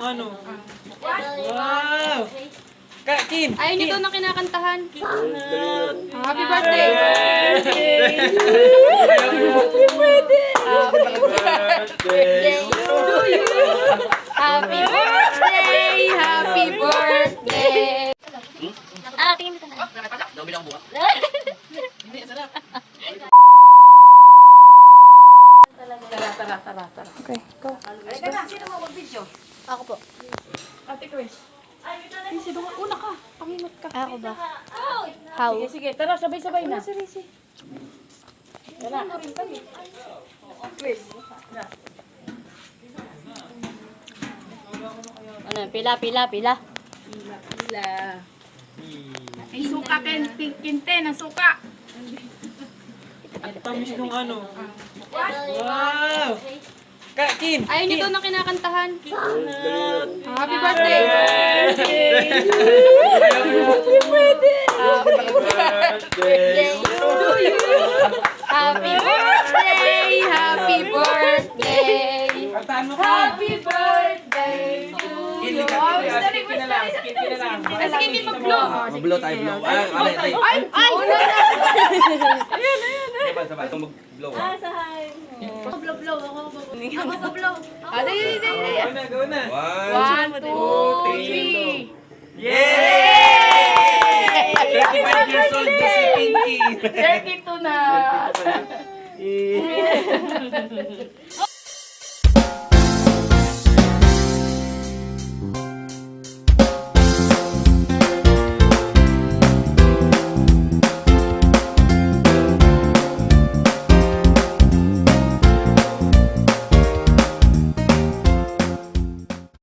nung ano. Wow! Kim! Ayaw niyo daw na kinakantahan. Happy Happy birthday! Happy birthday to you! Happy birthday! Happy birthday! Tingin mo na. Daw bilang bukas. Tara. Okay, go. Halika na, sino mo mag-video? Ako po. Ate Chris. Sino ka? Una ka. Pangingot ka. Ako ba? How? Sige, tara, sabay-sabay na. Sige. Tara. Chris. Ano? Pila. Pila. Ang suka, kinte, ang suka. Ang tamis nung ano. Wow! Kim! Ayaw niyo daw na kinakantahan. Happy birthday! Happy birthday to you! Happy birthday! Happy birthday! Happy birthday to you! Skip na lang. Sige, hindi mag-blow. Mag-blow tayo, blow. Ay! Ay! Sabay, mag-blow. Blow. Ako ba-blow? Dali. Go na. 1, 1, 2, 3. Yay! 35 years old na si Pinky. 32 na.